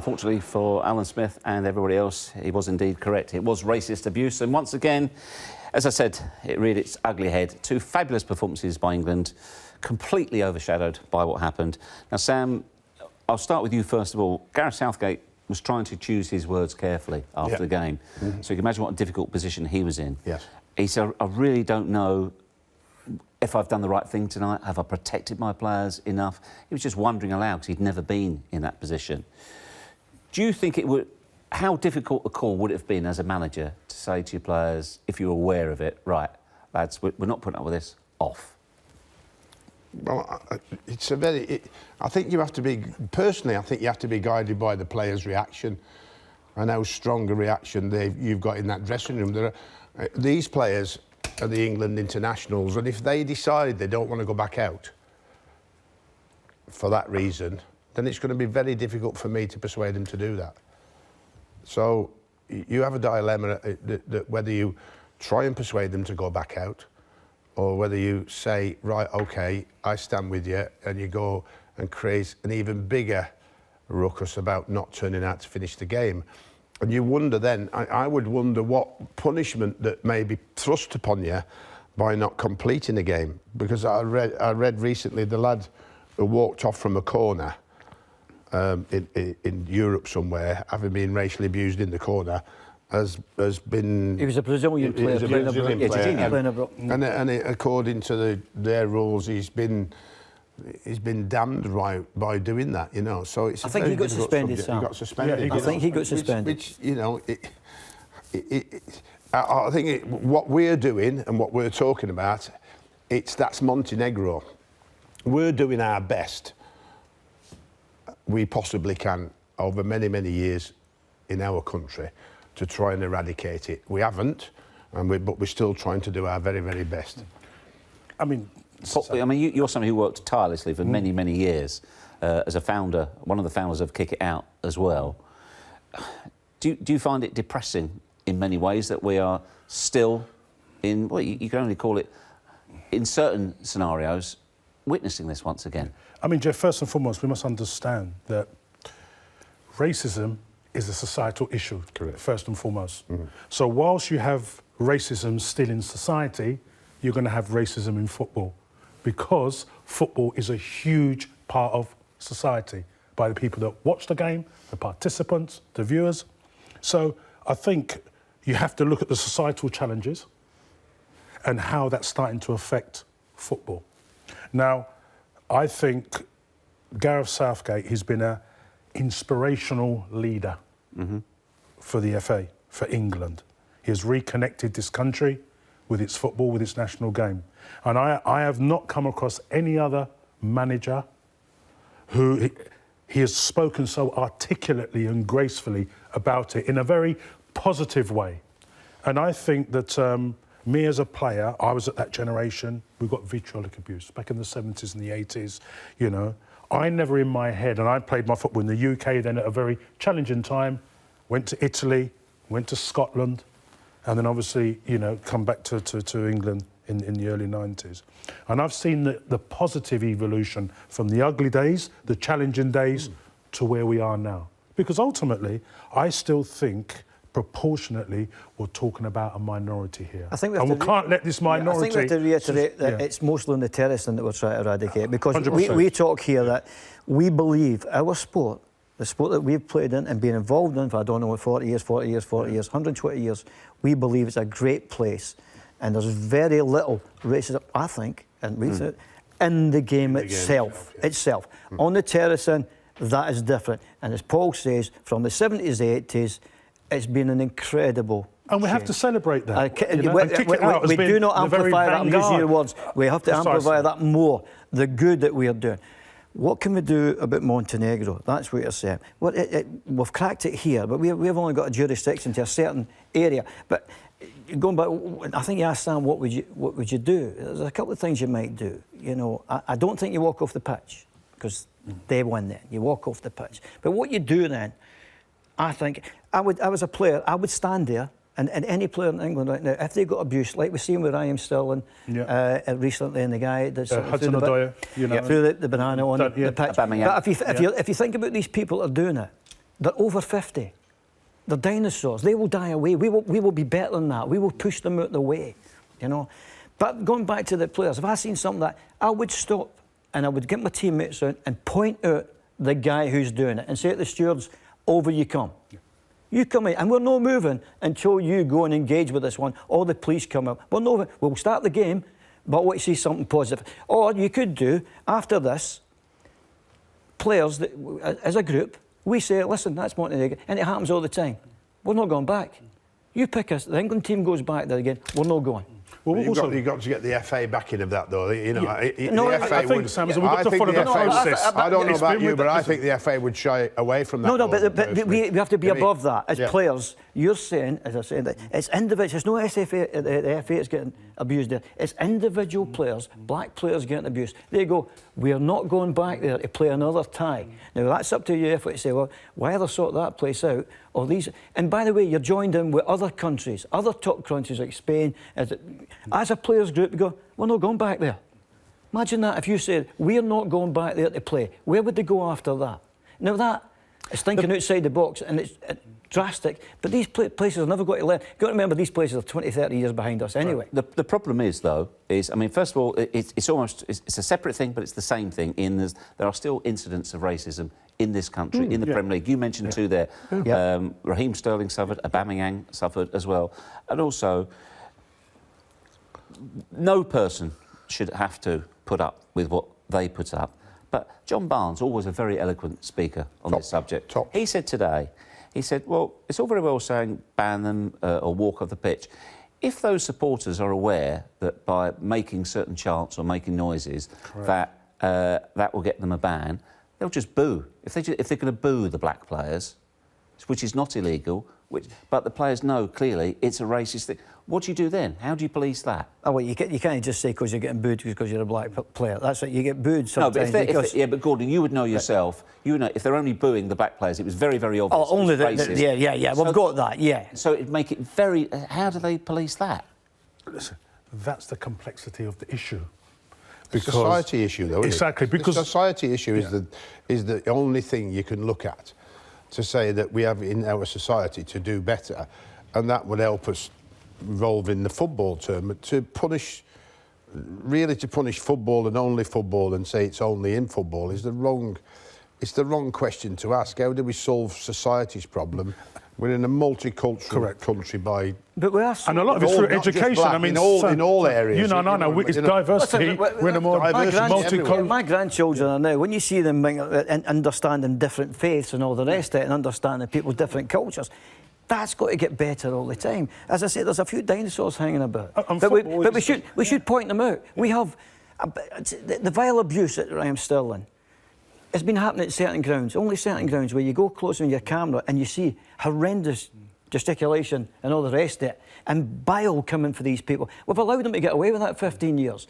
unfortunately for Alan Smith and everybody else, he was indeed correct. It was racist abuse, and once again, as I said, it reared its ugly head. 2 fabulous performances by England, completely overshadowed by what happened. Now, Sam, I'll start with you first of all. Gareth Southgate was trying to choose his words carefully after the game. So you can imagine what a difficult position he was in. Yes. He said, I really don't know if I've done the right thing tonight. Have I protected my players enough? He was just wondering aloud because he'd never been in that position. Do you think it would... How difficult a call would it have been as a manager to say to your players, if you're aware of it, right, lads, we're not putting up with this, off? Well, it's a very... I think you have to be... Personally, I think you have to be guided by the players' reaction and how strong a reaction you've got in that dressing room. These players are the England internationals, and if they decide they don't want to go back out for that reason, then it's going to be very difficult for me to persuade them to do that. So you have a dilemma that whether you try and persuade them to go back out, or whether you say, right, OK, I stand with you, and you go and create an even bigger ruckus about not turning out to finish the game. And you wonder then, I would wonder what punishment that may be thrust upon you by not completing the game. Because I read recently the lad who walked off from a corner in Europe somewhere, having been racially abused in the corner, has been... He was a Brazilian player. He was a Brazilian player. And according to their rules, he's been damned by doing that, you know. So it's. I think he got suspended, Sam. He got suspended. I think he got suspended. Which you know, I think what we're doing and what we're talking about, that's Montenegro. We're doing our best we possibly can over many, many years in our country to try and eradicate it. We haven't, but we're still trying to do our very, very best. I mean, you're someone who worked tirelessly for many, many years as a founder, one of the founders of Kick It Out as well. Do you find it depressing in many ways that we are still in, well, you can only call it, in certain scenarios, witnessing this once again? I mean, Jeff, first and foremost, we must understand that racism is a societal issue, correct, first and foremost. So whilst you have racism still in society, you're going to have racism in football, because football is a huge part of society by the people that watch the game, the participants, the viewers. So I think you have to look at the societal challenges and how that's starting to affect football. Now, I think Gareth Southgate, he's been an inspirational leader for the FA, for England. He has reconnected this country with its football, with its national game. And I have not come across any other manager who he has spoken so articulately and gracefully about it in a very positive way. And I think that me as a player, I was at that generation, we got vitriolic abuse back in the 70s and the 80s, you know. I never in my head, and I played my football in the UK then at a very challenging time, went to Italy, went to Scotland, and then obviously, you know, come back to England in the early 90s. And I've seen the positive evolution from the ugly days, the challenging days, to where we are now. Because ultimately, I still think, proportionately, we're talking about a minority here. I think we can't let this minority... I think we have to reiterate that it's mostly the terrorism that we're trying to eradicate, because 100%. we talk here that we believe our sport, the sport that we've played in and been involved in for, I don't know, 40 years, 120 years, we believe it's a great place. And there's very little racism, I think, and in the game itself. On the terrorism, that is different. And as Paul says, from the 70s, the 80s, it's been an incredible And we have to celebrate that. We do not amplify that, I'm using your words. We have to amplify that more, the good that we are doing. What can we do about Montenegro? That's what you're saying. Well, we've cracked it here, but we've only got a jurisdiction to a certain area. But going back, I think you asked Sam, what would you do? There's a couple of things you might do. You know, I don't think you walk off the pitch, because they win then. You walk off the pitch. But what you do then, I think, I was a player, I would stand there, and any player in England right now, if they got abused, like we've seen with Raheem Sterling recently, and the guy that's Hudson-Odoi, threw the banana on the pitch. But if you think about these people that are doing it, They're over 50. They're dinosaurs. They will die away. We will be better than that. We will push them out the way, you know. But going back to the players, if I seen something that, I would stop and I would get my teammates out and point out the guy who's doing it and say to the stewards, over you come. Yeah. You come in, and we're not moving until you go and engage with this one, or the police come up. We'll start the game, but I want to see something positive. Or you could do, after this, players, as a group, we say, listen, that's Montenegro, and it happens all the time. We're not going back. You pick us, the England team goes back there again, we're not going. Well, you've got to get the FA backing of that, though. You know, the FA I think, Sam, we've got to follow that process. I don't know about you, but I think the FA would shy away from that. No, but we have to be above that. As players, you're saying, as I said, that it's individual. It's not SFA, the FA is getting abused there. It's individual players, black players getting abused. They go, we're not going back there to play another tie. Now, that's up to you to say, well, why they sort that place out? Or these, and by the way, you're joined in with other countries, other top countries like Spain. As a players' group, you go, we're not going back there. Imagine that if you said, we're not going back there to play. Where would they go after that? Now that is thinking outside the box, and it's drastic, but these places are never going to learn. You've got to remember, these places are 20, 30 years behind us anyway. The problem is, though, I mean, first of all, it's a separate thing, but it's the same thing. There are still incidents of racism in this country, in the Premier League. You mentioned two there. Raheem Sterling suffered, Aubameyang suffered as well. And also, no person should have to put up with what they put up. But John Barnes, always a very eloquent speaker on this subject, he said today, well, it's all very well saying ban them or walk off the pitch. If those supporters are aware that by making certain chants or making noises that will get them a ban, they'll just boo. If they're going to boo the black players, which is not illegal, but the players know clearly it's a racist thing, what do you do then? How do you police that? Oh, well, you can't just say because you're getting booed because you're a black player. That's it. You get booed sometimes. No, but but Gordon, you would know yourself. You would know if they're only booing the black players. It was very, very obvious. Oh, only racist. Yeah. We've got that. Yeah. So it'd make it very. How do they police that? Listen, that's the complexity of the issue. It's a society issue, though, isn't exactly, it? because the society issue is the only thing you can look at to say that we have in our society to do better, and that would help us evolve in the football term. To punish football and only football and say it's only in football is the wrong question to ask. How do we solve society's problem? We're in a multicultural country But we are, and a lot of it's through education. Black, I mean, in all areas. No. It's diversity. We're in a more multicultural. My grandchildren are now, when you see them understanding different faiths and all the rest of it, and understanding people's different cultures, that's got to get better all the time. As I say, there's a few dinosaurs hanging about, but we should point them out. We have the vile abuse at Raheem Sterling. It's been happening at certain grounds, only certain grounds, where you go close on your camera and you see horrendous gesticulation and all the rest of it, and bile coming for these people. We've allowed them to get away with that 15 years.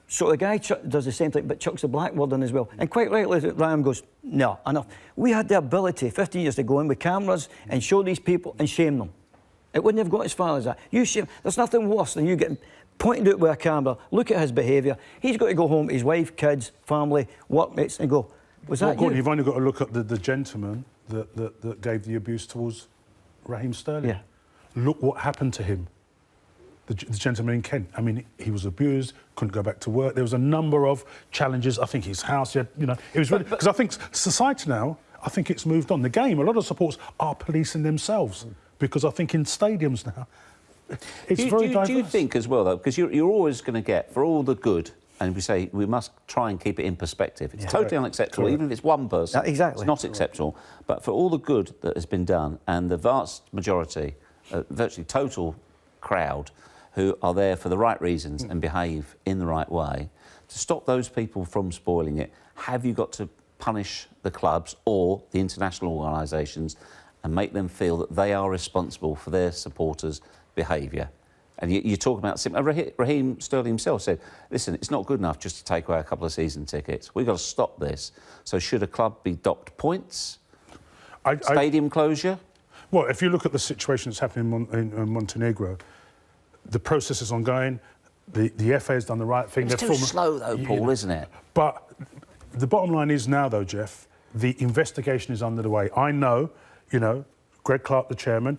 So the guy does the same thing, but chucks the black word in as well. And quite rightly, Ryan goes, no, enough. We had the ability 15 years to go in with cameras and show these people and shame them. It wouldn't have got as far as that. There's nothing worse than you getting pointed out with a camera, look at his behaviour. He's got to go home to his wife, kids, family, workmates, and go, was that Gordon, you've only got to look at the gentleman that gave the abuse towards Raheem Sterling. Yeah. Look what happened to him. The gentleman in Kent. I mean, he was abused, couldn't go back to work. There was a number of challenges. I think his house, it was really... Because I think society now, I think it's moved on. The game, a lot of supporters are policing themselves because I think in stadiums now, it's very diverse. Do you think as well, though, because you're always going to get, for all the good, and we say we must try and keep it in perspective. It's totally unacceptable, even if it's one person. Exactly. It's not acceptable. But for all the good that has been done, and the vast majority, virtually total crowd, who are there for the right reasons and behave in the right way, to stop those people from spoiling it, have you got to punish the clubs or the international organisations and make them feel that they are responsible for their supporters' behaviour? And you talk about... Raheem Sterling himself said, listen, it's not good enough just to take away a couple of season tickets. We've got to stop this. So should a club be docked points? Stadium closure? Well, if you look at the situation that's happening in Montenegro, the process is ongoing. The FA has done the right thing. It's too slow, though, Paul, isn't it? But the bottom line is now, though, Jeff, the investigation is under the way. I know you know, Greg Clark, the chairman,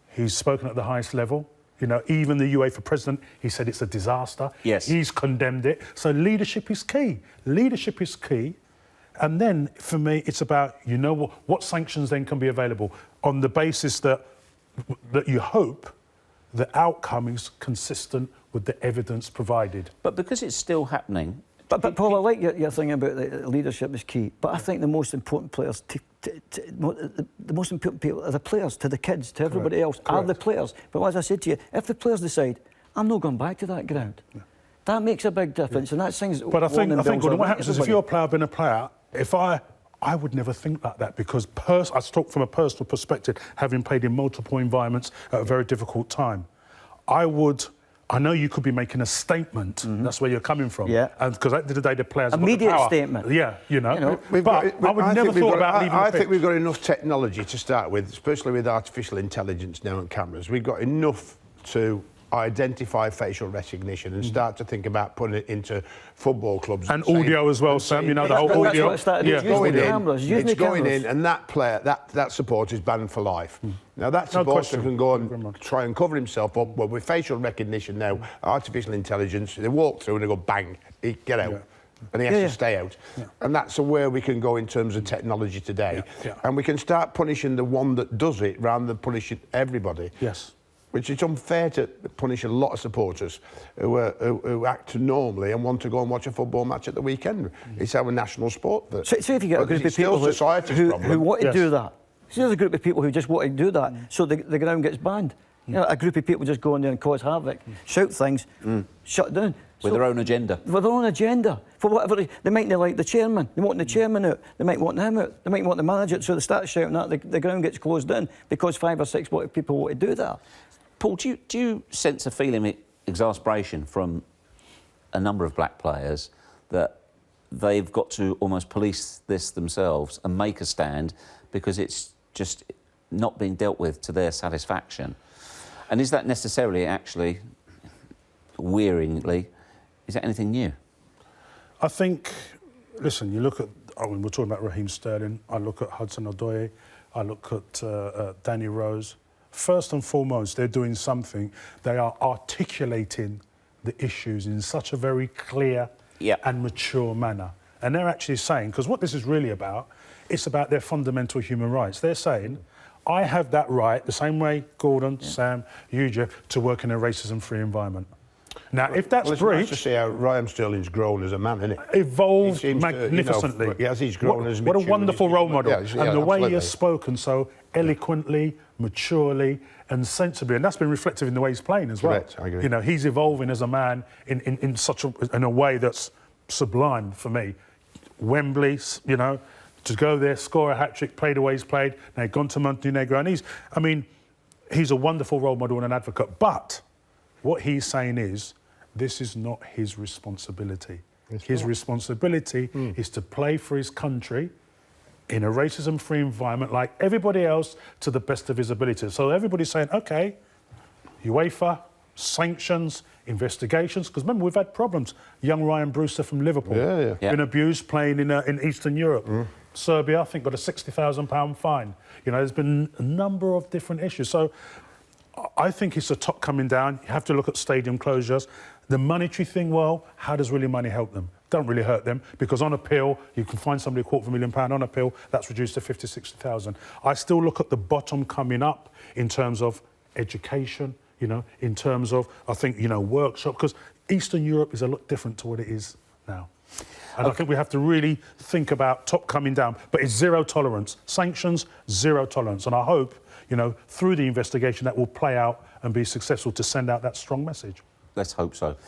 he's spoken at the highest level. You know, even the UEFA president, he said it's a disaster. Yes. He's condemned it. So leadership is key. Leadership is key. And then, for me, it's about, you know, what sanctions then can be available on the basis that you hope the outcome is consistent with the evidence provided. But because it's still happening... But Paul, I like your thing about the leadership is key. But I think the most important players, the most important people are the players, to the kids, to everybody else, are the players. But as I said to you, if the players decide, I'm not going back to that ground, that makes a big difference. And that's things... But I think Gordon, what happens is if you're a player, been a player, if I would never think like that, because I talk from a personal perspective, having played in multiple environments at a very difficult time. I know you could be making a statement. That's where you're coming from. Yeah. And because at the end of the day, the players... Immediate statement. Yeah, you know. But I would never thought about leaving I think we've got enough technology to start with, especially with artificial intelligence now and cameras. We've got enough to identify facial recognition and start to think about putting it into football clubs. And audio as well, Sam, you know, the whole audio. It's going in, and that player, that supporter is banned for life. Now, that supporter can go and try and cover himself up, but with facial recognition now, artificial intelligence, they walk through and they go, bang, get out. And he has to stay out. And that's where we can go in terms of technology today. And we can start punishing the one that does it rather than punishing everybody. Yes. Which is unfair to punish a lot of supporters who act normally and want to go and watch a football match at the weekend. It's our national sport. So if you get a group of people who want to do that, see, there's a group of people who just want to do that, so the ground gets banned. You know, a group of people just go in there and cause havoc, shout things, shut down. With their own agenda. With their own agenda. For whatever, they might not like the chairman. They want the chairman out. They might want him out. They might want the manager out. So they start shouting that, the ground gets closed down because 5 or 6 people want to do that. Paul, do you sense a feeling of exasperation from a number of black players that they've got to almost police this themselves and make a stand because it's just not being dealt with to their satisfaction? And is that necessarily, actually, wearingly, is that anything new? I think, listen, you look at, we're talking about Raheem Sterling, I look at Hudson-Odoi, I look at Danny Rose. First and foremost, they're doing something. They are articulating the issues in such a very clear and mature manner. And they're actually saying, because what this is really about, it's about their fundamental human rights. They're saying, I have that right, the same way Gordon, Sam, you, Jeff, to work in a racism-free environment. Now, if that's breached... Nice to see how Raheem Sterling's grown as a man, isn't it? Evolved magnificently. Yes, he's grown as what a wonderful role model. Yeah, and the way he has spoken so eloquently, maturely and sensibly, and that's been reflected in the way he's playing as well. Correct, I agree. You know, he's evolving as a man in a way that's sublime for me. Wembley, you know, to go there, score a hat-trick, play the way he's played, now he's gone to Montenegro, and he's a wonderful role model and an advocate. But what he's saying is, this is not his responsibility. His responsibility is to play for his country in a racism-free environment like everybody else to the best of his ability. So everybody's saying, OK, UEFA, sanctions, investigations, because remember, we've had problems. Young Ryan Brewster from Liverpool, been abused playing in Eastern Europe. Serbia, I think, got a £60,000 fine. You know, there's been a number of different issues. So I think it's a top coming down. You have to look at stadium closures. The monetary thing, well, how does really money help them? Don't really hurt them, because on appeal, you can find somebody £250,000 on appeal, that's reduced to 50, 60,000. I still look at the bottom coming up in terms of education, you know, in terms of, I think, you know, workshop, because Eastern Europe is a lot different to what it is now. And I think we have to really think about top coming down, but it's zero tolerance. Sanctions, zero tolerance. And I hope, you know, through the investigation that will play out and be successful to send out that strong message. Let's hope so.